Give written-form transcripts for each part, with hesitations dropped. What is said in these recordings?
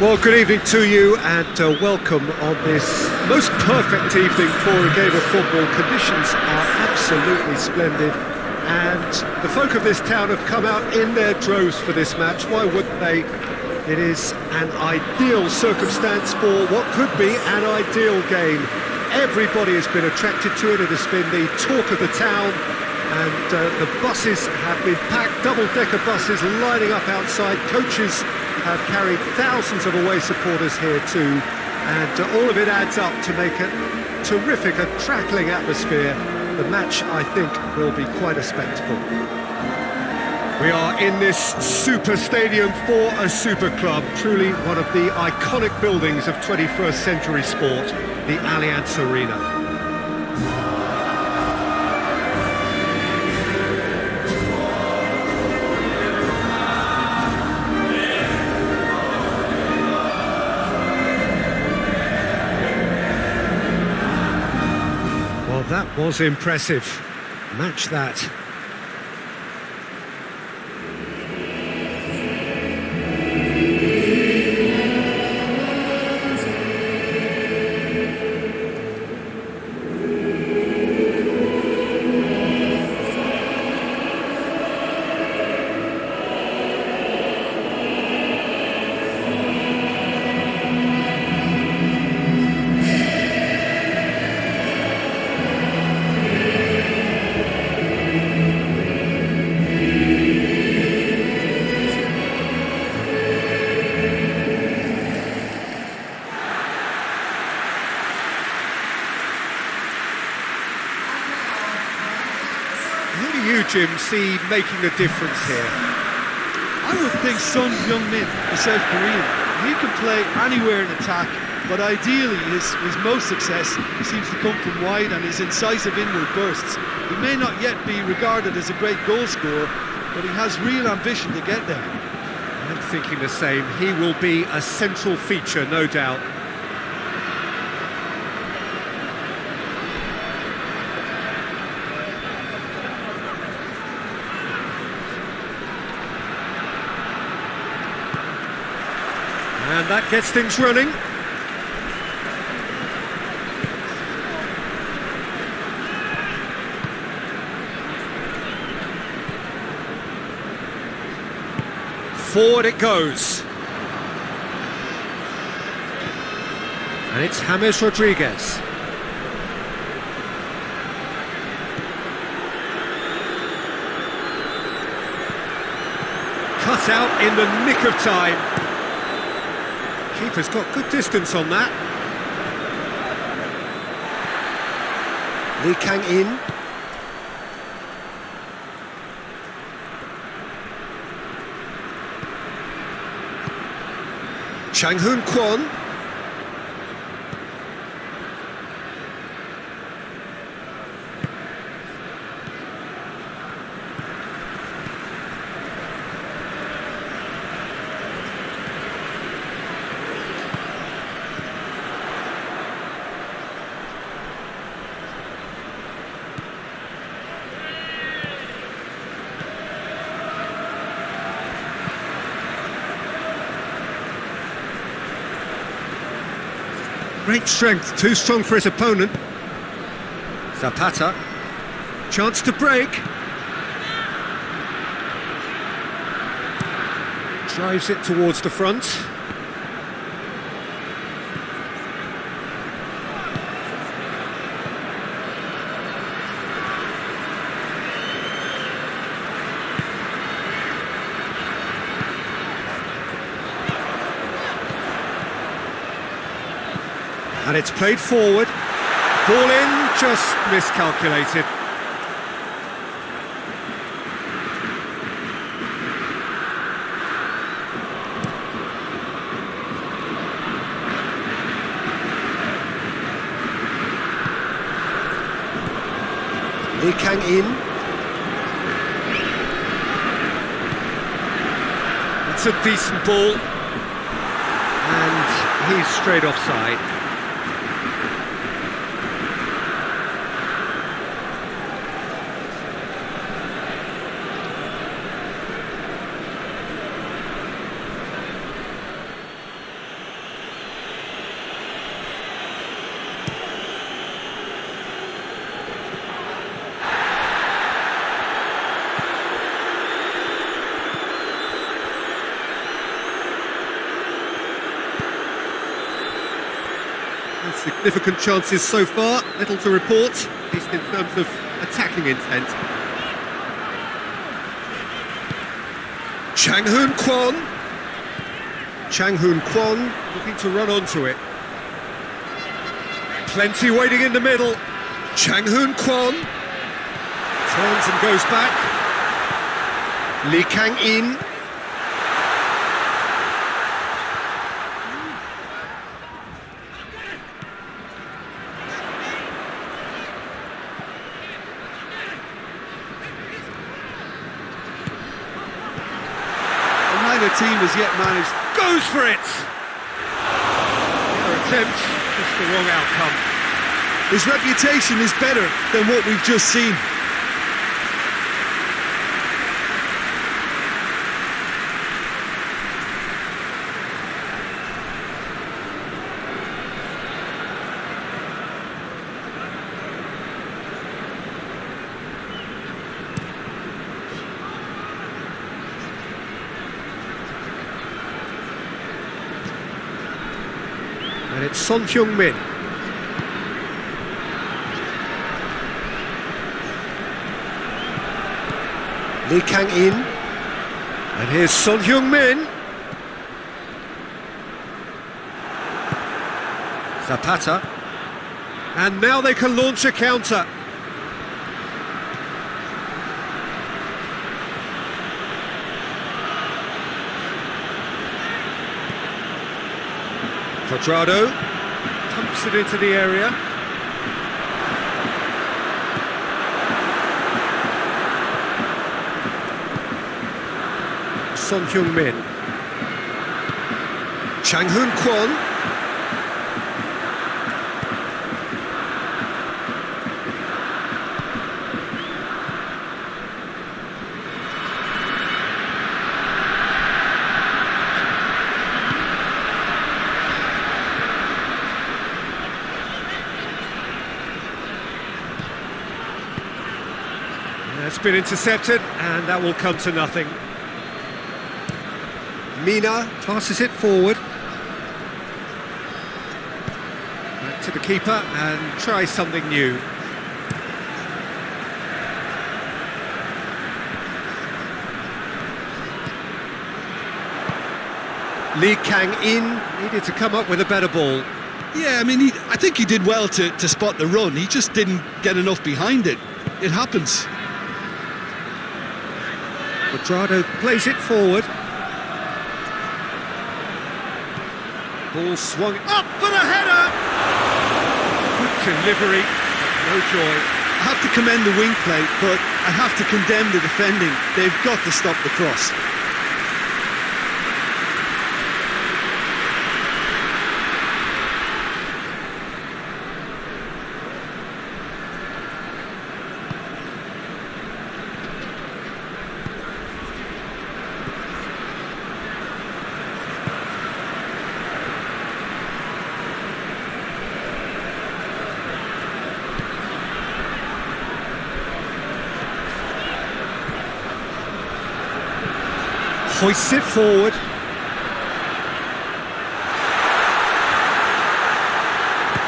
Well, good evening to you and welcome on this most perfect evening for a game of football. Conditions are absolutely splendid and the folk of this town have come out in their droves for this match. Why wouldn't they? It is an ideal circumstance for what could be an ideal game. Everybody has been attracted to it. It has been the talk of the town, and the buses have been packed, double-decker buses lining up outside. Coaches have carried thousands of away supporters here too, and all of it adds up to make a terrific, a crackling atmosphere. The match, I think, will be quite a spectacle. We are in this super stadium for a super club, truly one of the iconic buildings of 21st century sport, the Allianz Arena. Well, that was impressive. Match that. Who do you, Jim, see making a difference here? I would think Son Heung-min, the South Korean. He can play anywhere in attack, but ideally his most success seems to come from wide and his incisive inward bursts. He may not yet be regarded as a great goal scorer, but he has real ambition to get there. I'm thinking the same. He will be a central feature, no doubt. And that gets things running. Forward it goes. And it's James Rodriguez. Cut out in the nick of time. Keeper's got good distance on that. Lee Kang-in. Chang Hoon Kwon. Great strength, too strong for his opponent. Zapata, chance to break. Drives it towards the front. And it's played forward. Ball in, just miscalculated. Lee Kang-in. It's a decent ball. And he's straight offside. Significant chances so far, little to report, at least in terms of attacking intent. Chang Hoon Kwon. Chang Hoon Kwon looking to run onto it. Plenty waiting in the middle. Chang Hoon Kwon turns and goes back. Lee Kang-in. Neither team has yet managed. Goes for it! Their attempt, just the wrong outcome. His reputation is better than what we've just seen. And it's Son Heung-min. Lee Kang-in. And here's Son Heung-min. Zapata. And now they can launch a counter. Cuadrado pumps it into the area. Son Heung-min. Chang Hoon Kwon. That's been intercepted, and that will come to nothing. Mina passes it forward. Back to the keeper and tries something new. Lee Kang-in needed to come up with a better ball. Yeah, I mean, I think he did well to spot the run. He just didn't get enough behind it. It happens. Cuadrado plays it forward. Ball swung up for the header! Good delivery, no joy. I have to commend the wing play, but I have to condemn the defending. They've got to stop the cross. Hoists it forward.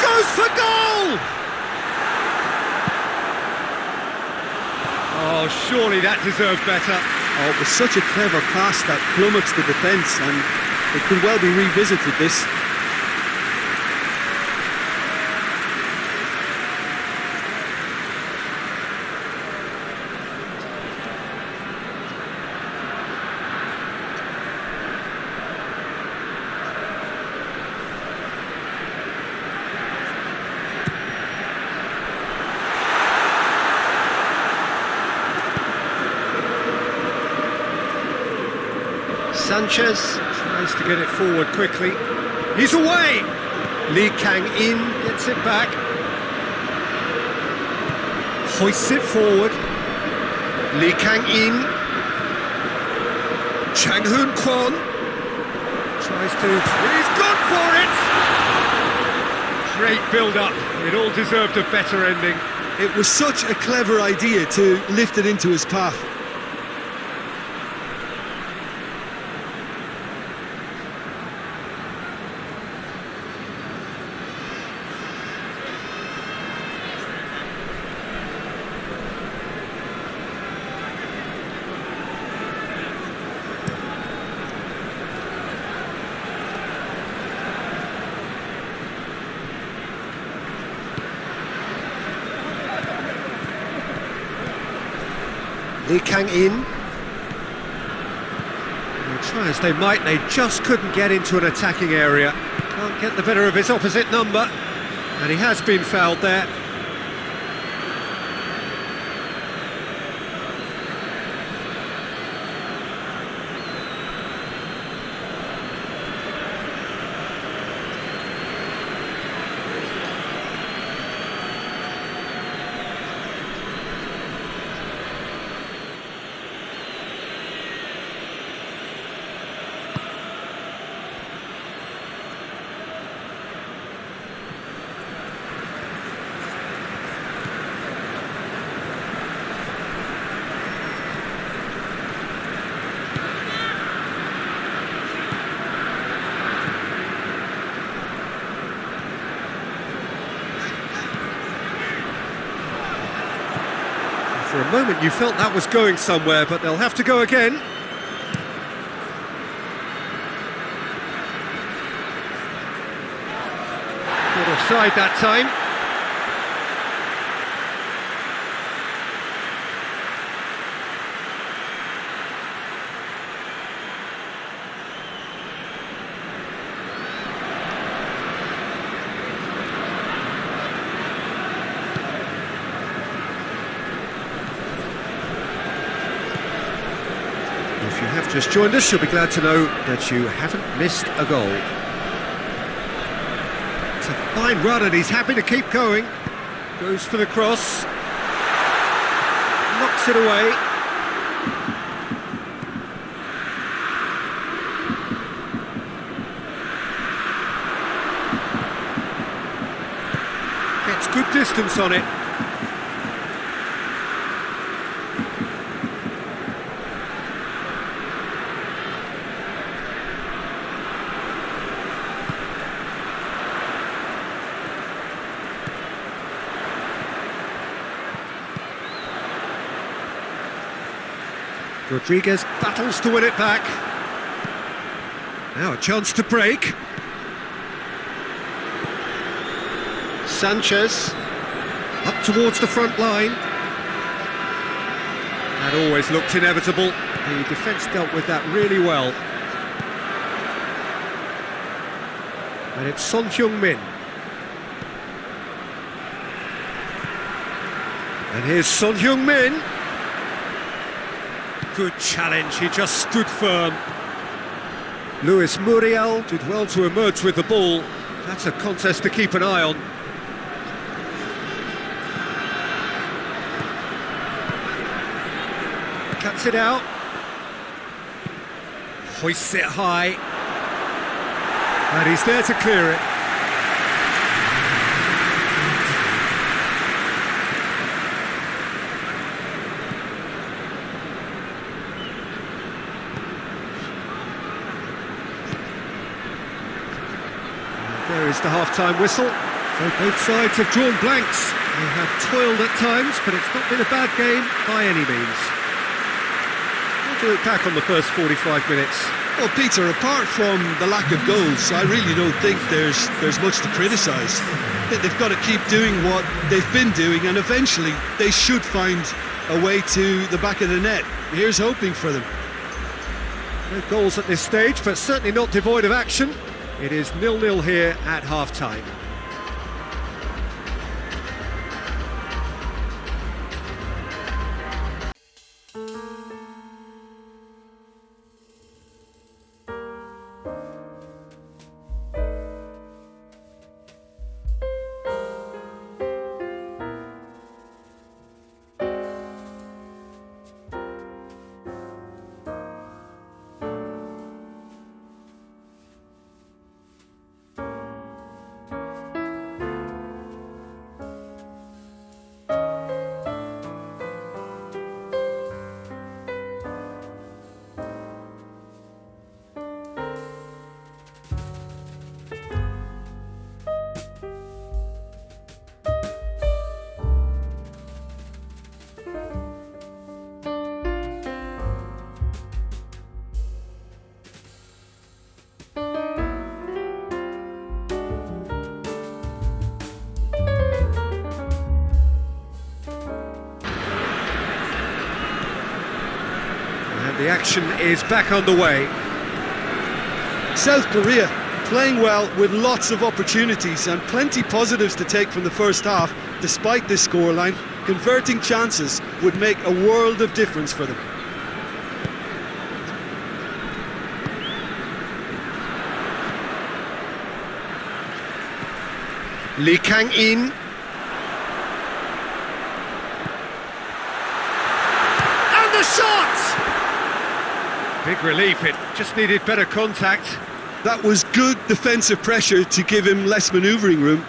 Goes for goal! Oh, surely that deserved better. Oh, it was such a clever pass that plummets the defence, and it could well be revisited, this. Sanchez tries to get it forward quickly. He's away! Lee Kang-in gets it back. Hoists it forward. Lee Kang-in. Chang Hoon Kwon tries to... He's gone for it! Great build-up. It all deserved a better ending. It was such a clever idea to lift it into his path. Lee Kang-in. Try as they might, they just couldn't get into an attacking area. Can't get the better of his opposite number, and he has been fouled there. For a moment you felt that was going somewhere, but they'll have to go again. Not offside that time. If you have just joined us, you'll be glad to know that you haven't missed a goal. It's a fine run and he's happy to keep going. Goes for the cross. Knocks it away. Gets good distance on it. Rodriguez battles to win it back. Now a chance to break. Sanchez up towards the front line. That always looked inevitable. The defence dealt with that really well. And it's Son Heung-min. And here's Son Heung-min. Good challenge, he just stood firm. Luis Muriel did well to emerge with the ball. That's a contest to keep an eye on. Cuts it out. Hoists it high. And he's there to clear it. There is the half-time whistle. So both sides have drawn blanks. They have toiled at times, but it's not been a bad game by any means. How do you look back on the first 45 minutes? Well, Peter, apart from the lack of goals, I really don't think there's much to criticise. They've got to keep doing what they've been doing, and eventually they should find a way to the back of the net. Here's hoping for them. No goals at this stage, but certainly not devoid of action. It is 0-0 here at half-time. The action is back underway. South Korea playing well with lots of opportunities and plenty positives to take from the first half. Despite this scoreline, converting chances would make a world of difference for them. Lee Kang-in. And the shot! Big relief, it just needed better contact. That was good defensive pressure to give him less manoeuvring room.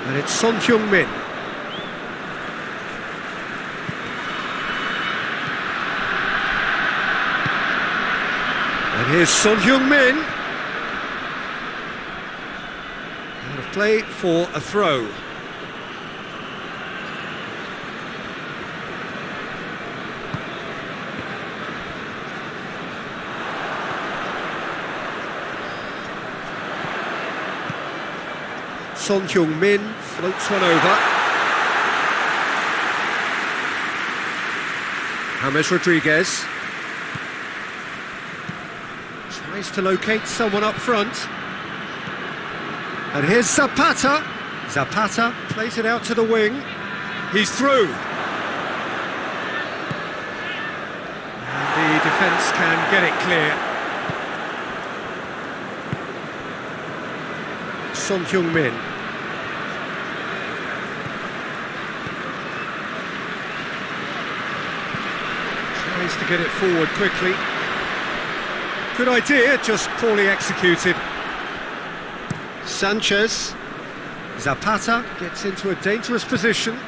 And it's Son Heung-min. And here's Son Heung-min. Out of play for a throw. Son Heung-min floats one over. James Rodriguez tries to locate someone up front. And here's Zapata. Zapata plays it out to the wing. He's through. And the defence can get it clear. Son Heung-min. Tries to get it forward quickly. Good idea, just poorly executed. Sanchez. Zapata gets into a dangerous position.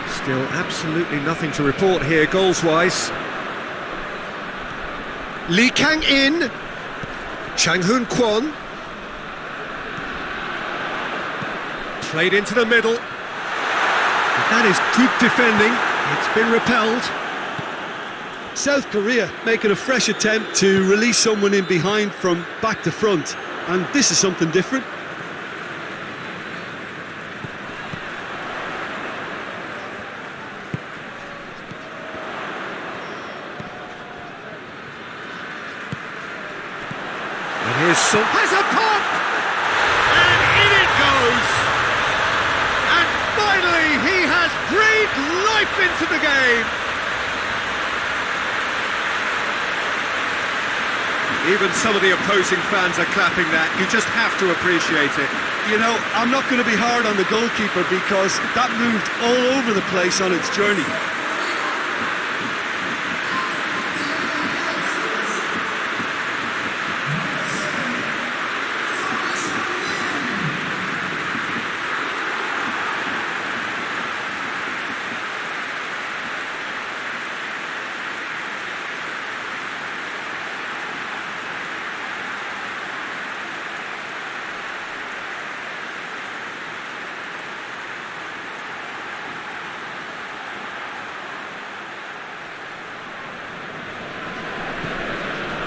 Still absolutely nothing to report here, goals-wise. Lee Kang-in. Chang Hoon-kwon. Played into the middle. But that is good defending. It's been repelled. South Korea making a fresh attempt to release someone in behind from back to front. And this is something different. And here's Son. Has a pop! And in it goes! And finally he has breathed life into the game! Even some of the opposing fans are clapping that. You just have to appreciate it. You know, I'm not going to be hard on the goalkeeper because that moved all over the place on its journey.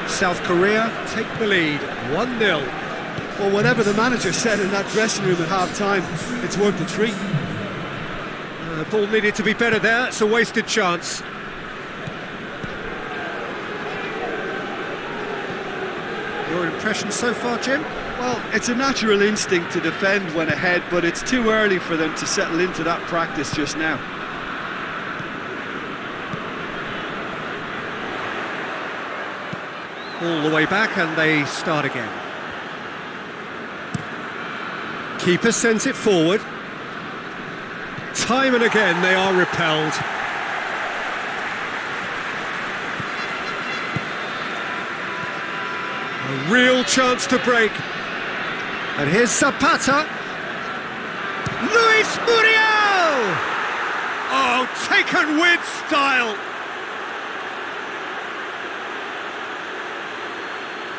South Korea take the lead, 1-0. Well, whatever the manager said in that dressing room at half-time, it's worth a treat. The ball needed to be better there, it's a wasted chance. Your impression so far, Jim? Well, it's a natural instinct to defend when ahead, but it's too early for them to settle into that practice just now. All the way back and they start again. Keeper sends it forward. Time and again they are repelled. A real chance to break. And here's Zapata. Luis Muriel! taken with style.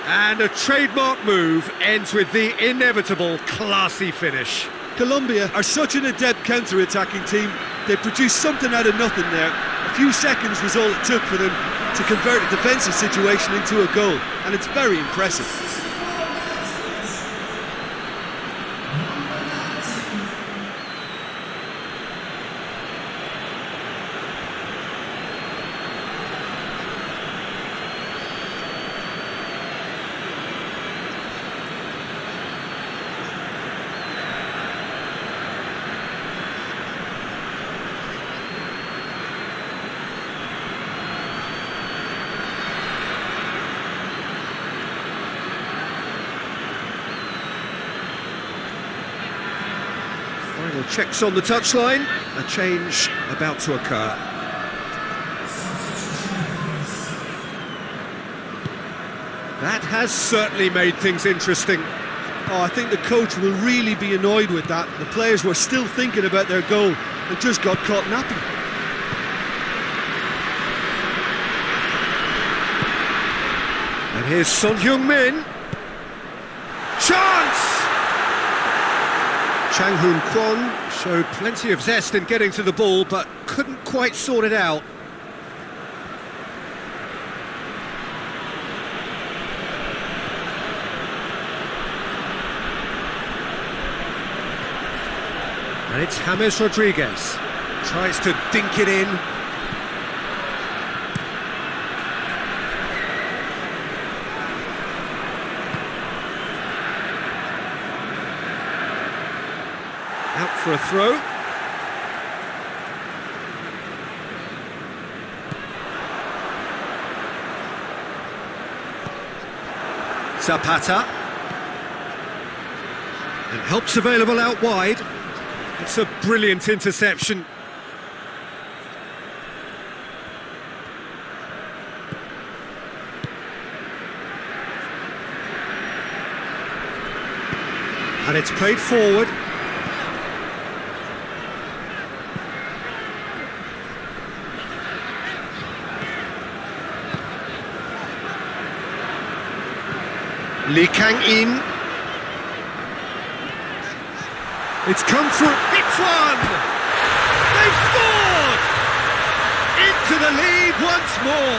And a trademark move ends with the inevitable classy finish. Colombia are such an adept counter-attacking team. They produced something out of nothing there. A few seconds was all it took for them to convert a defensive situation into a goal, and it's very impressive. Final checks on the touchline, a change about to occur. That has certainly made things interesting. Oh, I think the coach will really be annoyed with that. The players were still thinking about their goal and just got caught napping. And here's Son Heung-min. Chance! Chang Hoon Kwon showed plenty of zest in getting to the ball, but couldn't quite sort it out. And it's James Rodriguez. Tries to dink it in. Out for a throw. Zapata. And help's available out wide. It's a brilliant interception. And it's played forward. Lee Kang-in. It's come through. It's one! They've scored! Into the lead once more.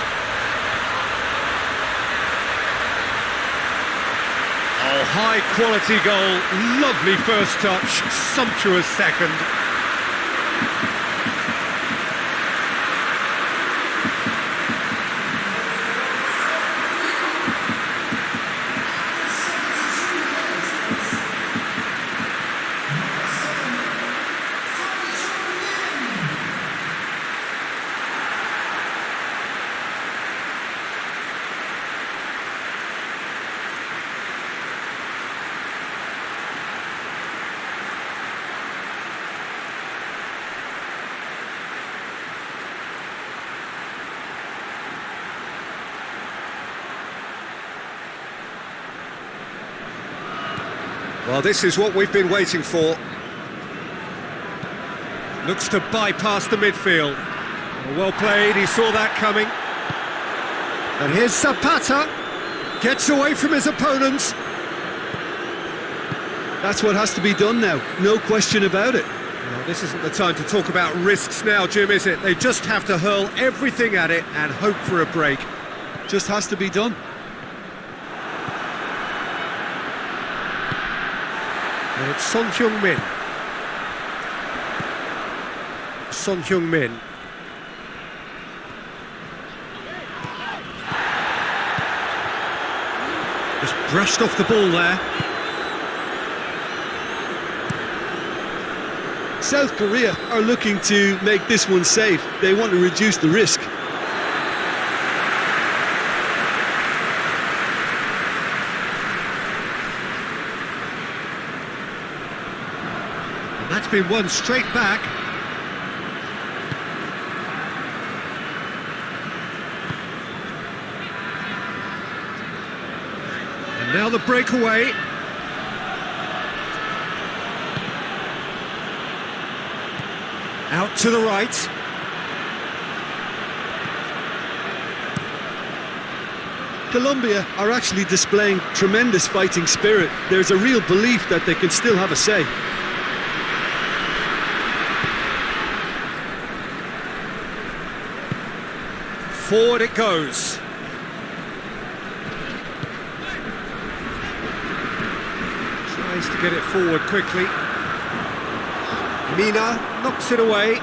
Oh, high quality goal. Lovely first touch. Sumptuous second. Well, this is what we've been waiting for. Looks to bypass the midfield. Well played, he saw that coming. And here's Zapata. Gets away from his opponents. That's what has to be done now, no question about it. Well, this isn't the time to talk about risks now, Jim, is it? They just have to hurl everything at it and hope for a break. Just has to be done. And it's Son Heung-min. Son Heung-min. Just brushed off the ball there. South Korea are looking to make this one safe. They want to reduce the risk. And that's been won straight back. And now the breakaway. Out to the right. Colombia are actually displaying tremendous fighting spirit. There's a real belief that they can still have a say. Forward it goes. Tries to get it forward quickly. Mina knocks it away.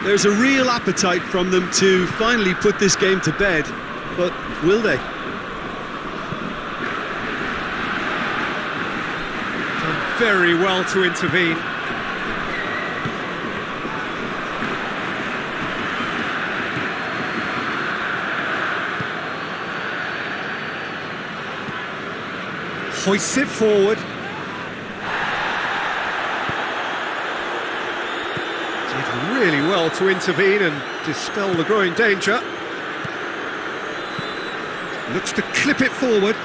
There's a real appetite from them to finally put this game to bed, but will they? Done very well to intervene. Hoists it forward. Did really well to intervene and dispel the growing danger. Looks to clip it forward.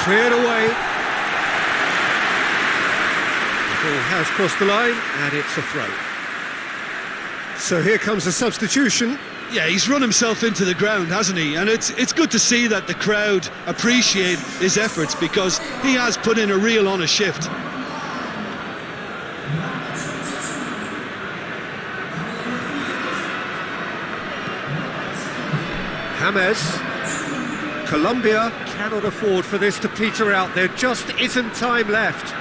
Cleared away. The ball has crossed the line and it's a throw. So here comes a substitution. Yeah, he's run himself into the ground, hasn't he? And it's good to see that the crowd appreciate his efforts, because he has put in a real honest shift. James. Colombia cannot afford for this to peter out. There just isn't time left.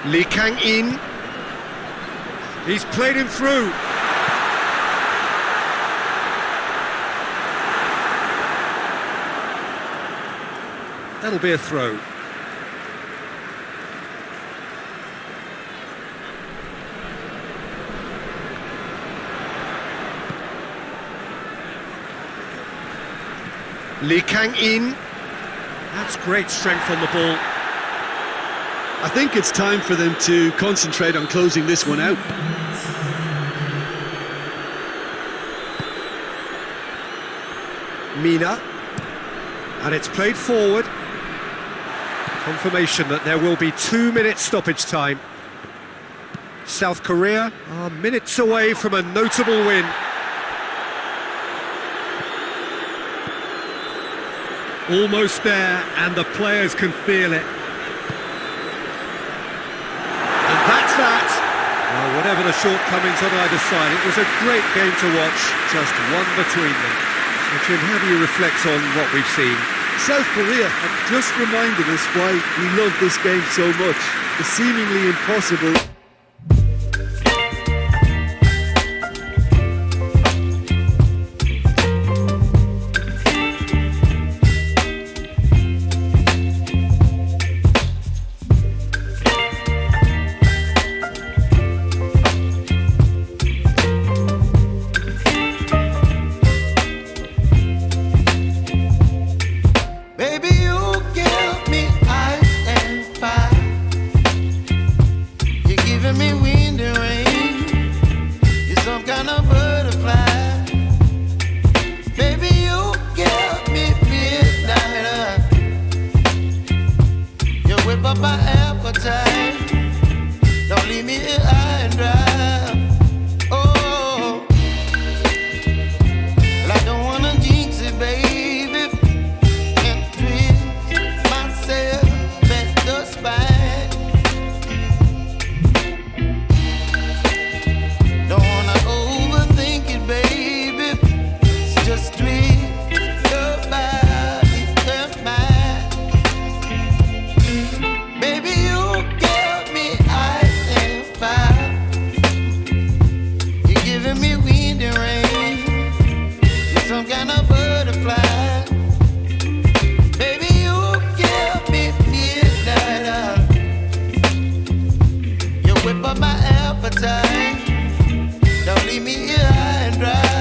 Lee Kang-in. He's played him through. That'll be a throw. Lee Kang-in. That's great strength on the ball. I think it's time for them to concentrate on closing this one out. Mina. And it's played forward. Confirmation that there will be 2 minutes stoppage time. South Korea are minutes away from a notable win. Almost there, and the players can feel it. And that's that. Well, whatever the shortcomings on either side, it was a great game to watch, just one between them. So Jim, how do you reflect on what we've seen? South Korea have just reminded us why we love this game so much. The seemingly impossible. My appetite, don't leave me here high and dry. Oh, well, I don't wanna jinx it, baby, and twist myself at the spine. Don't wanna overthink it, baby, it's just twist your body and mine. Some kind of butterfly. Baby, you give me midnight. You whip up my appetite. Don't leave me here high and dry.